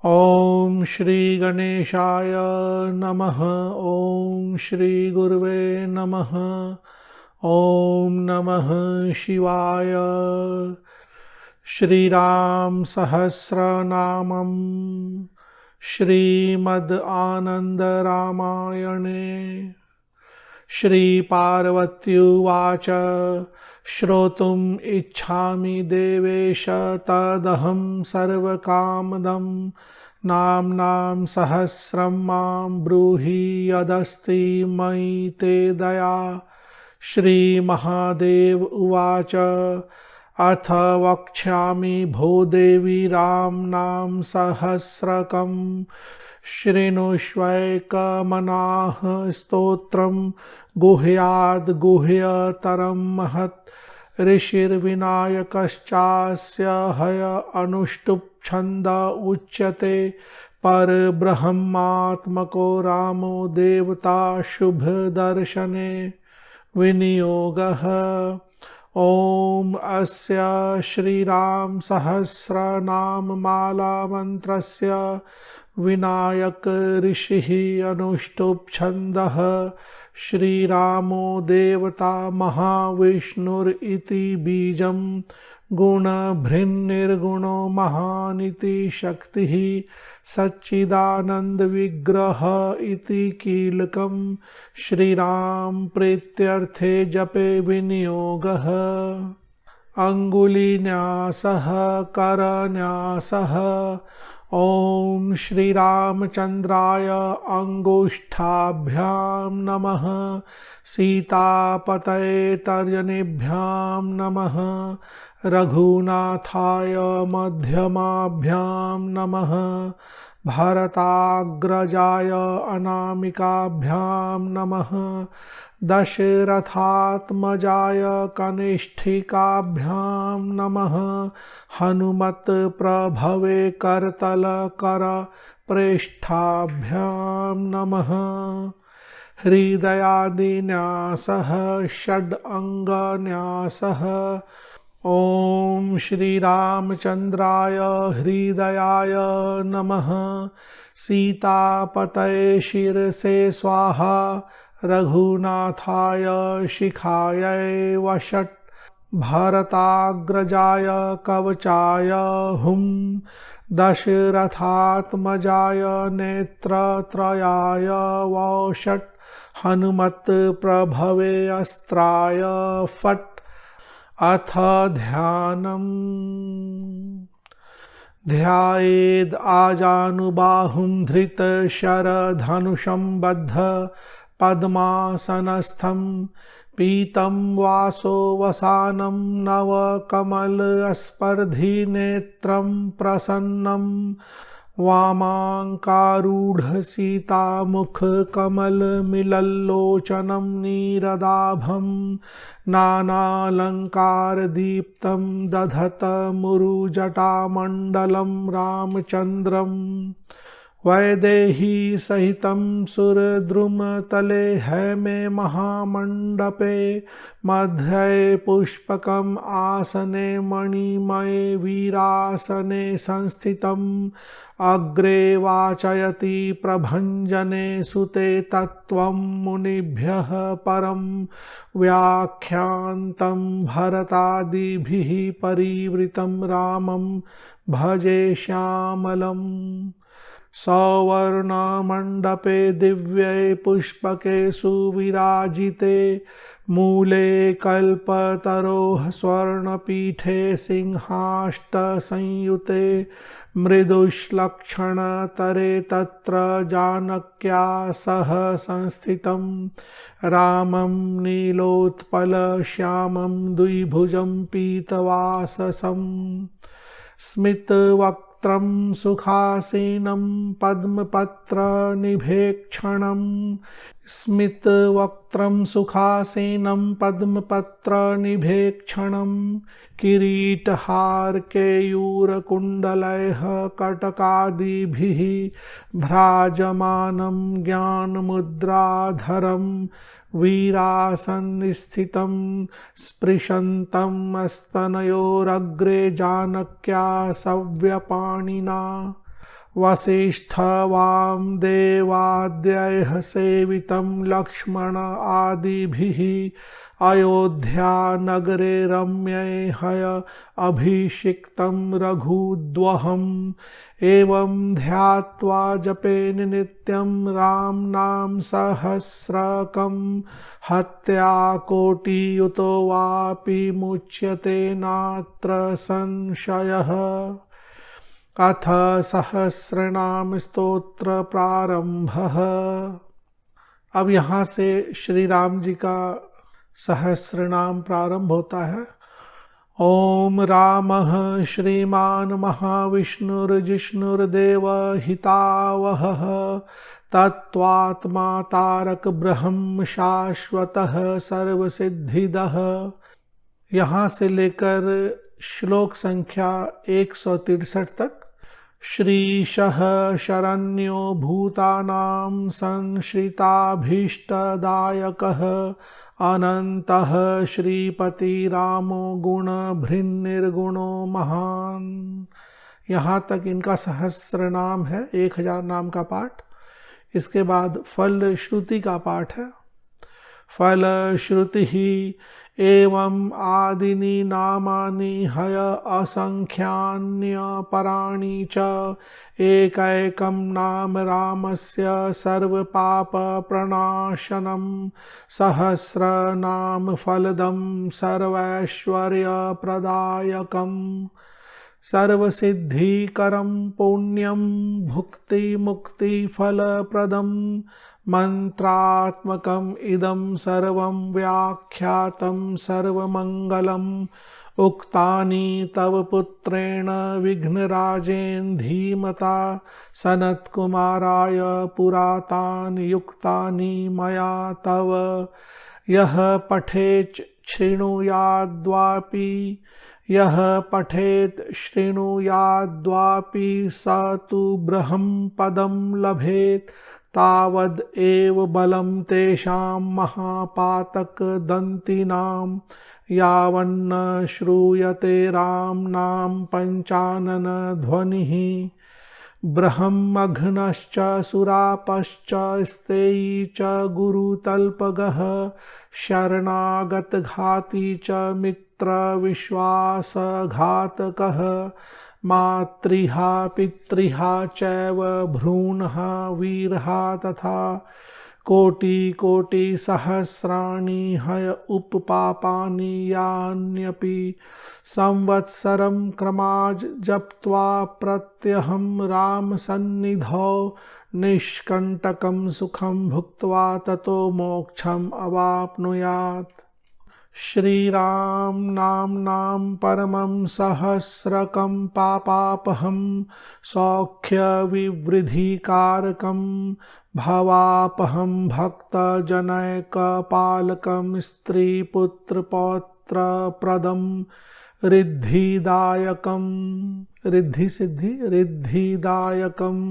ओम श्री गणेशाय नमः। ओम श्री गुरुवे नमः। ओम नमः शिवाय। श्रीराम सहस्रनामं श्रीमद् आनंद रामायणे श्रीपार्वत्युवाच श्रोतुम् इच्छामि देवेश तदहं सर्वकामदं नाम्नां सहस्रं मां ब्रूहि यदस्ति मयि ते दया। श्रीमहादेव उवाच अथ वक्ष्यामि भो देवी रामनाम सहस्रकम् शृणुष्वैकमनाः स्तोत्रं गुह्याद् गुह्यतरं महत्। ऋषिर्विनायकश्चास्य हय अनुष्टुप् छन्द उच्यते परब्रह्मात्मको रामो देवता शुभ दर्शने विनियोगः। ओम अस्य श्रीराम सहस्रनाम माला मंत्रस्य विनायक ऋषिः अनुष्टुप् छन्दः श्रीरामो देवता महाविष्णुरिति बीजं गुणभृन्निर्गुणो महानिति शक्तिः सच्चिदानंद विग्रह इति कीलकं श्रीराम प्रीत्यर्थे जपे विनियोगः। अंगुलीन्यासः करन्यासः ओम श्रीरामचंद्राय अंगुष्ठाभ्यां नमः। सीतापतये तर्जनीभ्यां नमः। रघुनाथाय मध्यमाभ्यां नमः। भरताग्रजाय अनामिकाभ्यां नमः। दशरथात्मजाय कनिष्ठिकाभ्यां नमः। हनुमत्प्रभवे करतलकर प्रेष्ठाभ्यां नमः। हृदयादिन्यासः षडङ्गन्यासः ओम श्रीरामचंद्राय हृदयाय नमः। सीतापतये शिरसे स्वाहा। रघुनाथाय शिखायै वषट्। भरताग्रजाय कवचाय हुं। दशरथात्मजाय नेत्रत्रयाय वषट्। हनुमत्प्रभवे अस्त्राय फट्। अथ ध्यानम् ध्यायेद् आजानुबाहुं धृतशरधनुषं बद्ध पद्मासनस्थं पीतं वासो वसानं नवकमलस्पर्धी नेत्रं प्रसन्नं वामाङ्कारूढसीतामुखकमलमिलल्लोचनं नीरदाभं नानालङ्कारदीप्तं दधतमुरुजटामण्डलं रामचन्द्रम् वैदेही सहितं सुरद्रुमतले हैमे महामण्डपे मध्ये पुष्पकम् आसने मणिमये वीरासने संस्थितम् अग्रे वाचयति प्रभञ्जने सुते तत्त्वं मुनिभ्यः परं व्याख्यान्तं भरतादिभिः परिवृतं रामं भजे श्यामलम्। सौवर्णमण्डपे दिव्ये पुष्पके सुविराजिते मूले कल्पतरोः स्वर्णपीठे सिंहाष्टसंयुते मृदुश्लक्षणतरे तत्र जानक्या सह संस्थितं रामं नीलोत्पलश्यामं द्विभुजं पीतवाससं स्मितवक्त्रं सुखासीनं पद्मपत्रनिभेक्षणं स्मितवक्त्रं सुखासीनं पद्मपत्रनिभेक्षणं किरीटहारकेयूरकुण्डलैः कटकादिभिः भ्राजमानं ज्ञानमुद्राधरं वीरासनस्थितं स्पृशन्तं स्तनयोरग्रे जानक्या सव्यपाणिना वसिष्ठवामदेवाद्यैः सेवितं लक्ष्मण आदिभिः अयोध्यानगरे रम्ये हय अभिषिक्तं रघुद्वहम् एवं ध्यात्वा जपेन नित्यं राम नाम सहस्रकं हत्या कोटियुतो वापि मुच्यते नात्र संशयः। अथ सहस्रनाम स्तोत्र प्रारंभः। अब यहाँ से श्री राम जी का सहस्रनाम प्रारंभ होता है। ओम रामः श्रीमान महाविष्णुर्जिष्णुर्देव हितावहः तत्त्वात्मा तारक ब्रह्म शाश्वतः सर्वसिद्धिदः। यहाँ से लेकर श्लोक संख्या 163 तक श्रीशः शरण्यो भूतानां संश्रिताभीष्टदायकः अनन्तः श्रीपति रामो गुणभृन्निर्गुणो महान। यहाँ तक इनका सहस्र नाम है, 1000 नाम का पाठ। इसके बाद फल श्रुति का पाठ है। फल श्रुति ही एवं आदिनी नामानि हय असंख्यान्य पराणि च एकैकं नाम रामस्य सर्वपाप प्रणाशनं सहस्रनाम फलदं सर्वैश्वर्यप्रदायकं सर्वसिद्धिकरं पुण्यं भुक्तिमुक्तिफलप्रदं मंत्रात्मकम् इदं सर्वं व्याख्यातं सर्वमंगलम् उक्तानि तव पुत्रेण विघ्नराजेन धीमता सनत्कुमाराय पुरातानि युक्तानि मया तव यः पठेत् शृणुयाद्वापि यः पठेत् शृणुयाद्वापि स तु ब्रह्मपदं लभेत् तावद् एव बलं तेषां महापातकदन्तिनां यावन्न श्रूयते रामनाम पंचानन ध्वनिः। ब्रह्मघ्नश्च सुरापश्च स्तेयी च गुरुतल्पगः शरणागतघाती च मित्रविश्वासघातकः मातृः पितृः चैव भ्रूणः वीरः तथा कोटिकोटिसहस्राणि हय उपपापानि यान्यपि संवत्सरं क्रमाज् जप्त्वा प्रत्यहं रामसन्निधौ निष्कण्टकं सुखं भुक्त्वा ततो मोक्षम् अवाप्नुयात्। श्रीराम नाम परमं सहस्रकं पापापहं सौख्यविवृद्धिकारकं भवापहं भक्तजनैकपालकं स्त्रीपुत्रपौत्रप्रदं रिद्धिदायकं रिद्धिदायकम्।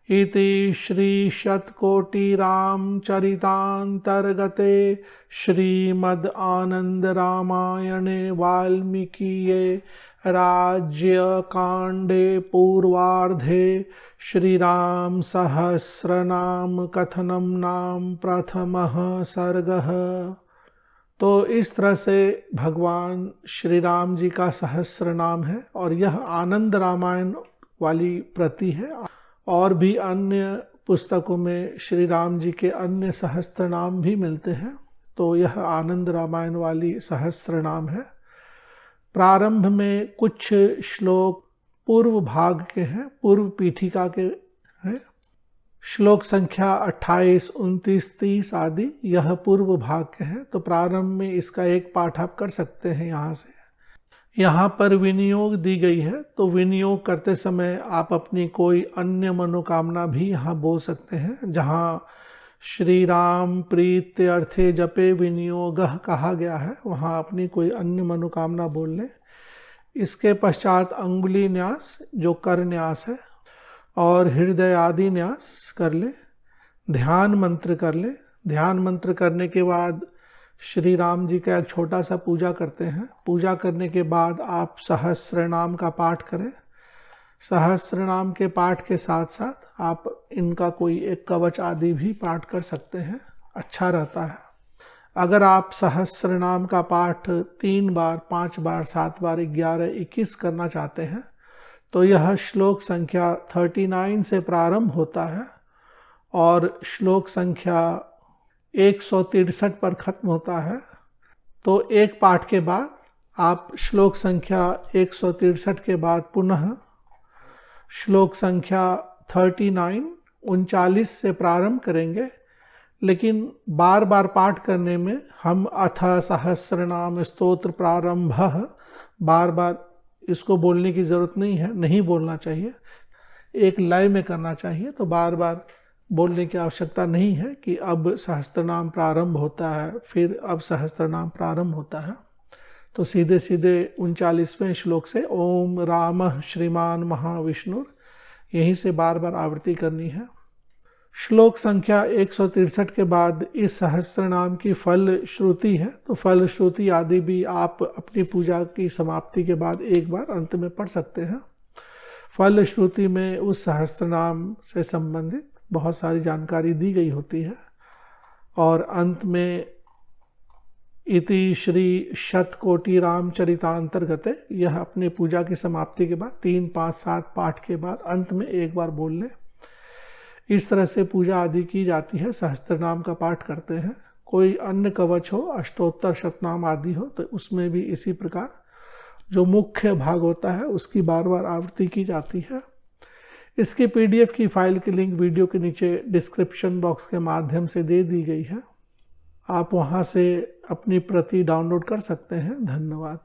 इति श्रीशतकोटिरामचरितान्तर्गते श्रीमद् आनन्दरामायणे वाल्मीकीये राज्यकाण्डे पूर्वार्धे श्रीराम सहस्रनाम कथनम नाम प्रथमः सर्गः। तो इस तरह से भगवान श्री राम जी का सहस्र नाम है और यह आनंद रामायण वाली प्रति है। और भी अन्य पुस्तकों में श्री राम जी के अन्य सहस्त्र नाम भी मिलते हैं, तो यह आनंद रामायण वाली सहस्र नाम है। प्रारंभ में कुछ श्लोक पूर्व भाग के हैं, पूर्व पीठिका के हैं। श्लोक संख्या 28, 29, 30 आदि यह पूर्व भाग के हैं। तो प्रारंभ में इसका एक पाठ आप कर सकते हैं। यहाँ पर विनियोग दी गई है, तो विनियोग करते समय आप अपनी कोई अन्य मनोकामना भी यहाँ बोल सकते हैं। जहाँ श्री राम प्रीत्य अर्थे जपे विनियोगः कहा गया है, वहाँ अपनी कोई अन्य मनोकामना बोल लें। इसके पश्चात अंगुली न्यास जो कर न्यास है और हृदय आदि न्यास कर ले, ध्यान मंत्र कर ले। ध्यान मंत्र करने के बाद श्री राम जी का एक छोटा सा पूजा करते हैं। पूजा करने के बाद आप सहस्र नाम का पाठ करें। सहस्रनाम के पाठ के साथ साथ आप इनका कोई एक कवच आदि भी पाठ कर सकते हैं, अच्छा रहता है। अगर आप सहस्रनाम का पाठ 3 बार, 5 बार, 7 बार, 11, 21 करना चाहते हैं तो यह श्लोक संख्या 39 से प्रारंभ होता है और श्लोक संख्या 163 पर खत्म होता है। तो एक पाठ के बाद आप श्लोक संख्या 163 के बाद पुनः श्लोक संख्या 39 से प्रारंभ करेंगे, लेकिन बार बार पाठ करने में हम अथ सहस्रनाम स्तोत्र प्रारंभ बार बार इसको बोलने की ज़रूरत नहीं है, नहीं बोलना चाहिए, एक लय में करना चाहिए। तो बार बार बोलने की आवश्यकता नहीं है कि अब सहस्त्रनाम प्रारंभ होता है, फिर अब सहस्त्रनाम प्रारंभ होता है। तो सीधे सीधे 39वें श्लोक से ओम रामः श्रीमान महाविष्णु, यहीं से बार बार आवृत्ति करनी है। श्लोक संख्या 163 के बाद इस सहस्त्रनाम की फल श्रुति है, तो फल श्रुति आदि भी आप अपनी पूजा की समाप्ति के बाद एक बार अंत में पढ़ सकते हैं। फल श्रुति में उस सहस्त्रनाम से संबंधित बहुत सारी जानकारी दी गई होती है और अंत में इति श्री शतकोटि रामचरितांतर्गते, यह अपनी पूजा की समाप्ति के बाद 3, 5, 7 पाठ के बाद अंत में एक बार बोल लें। इस तरह से पूजा आदि की जाती है, सहस्त्रनाम का पाठ करते हैं। कोई अन्य कवच हो, अष्टोत्तर शतनाम आदि हो, तो उसमें भी इसी प्रकार जो मुख्य भाग होता है उसकी बार बार आवृत्ति की जाती है। इसकी PDF की फाइल की लिंक वीडियो के नीचे डिस्क्रिप्शन बॉक्स के माध्यम से दे दी गई है, आप वहां से अपनी प्रति डाउनलोड कर सकते हैं। धन्यवाद।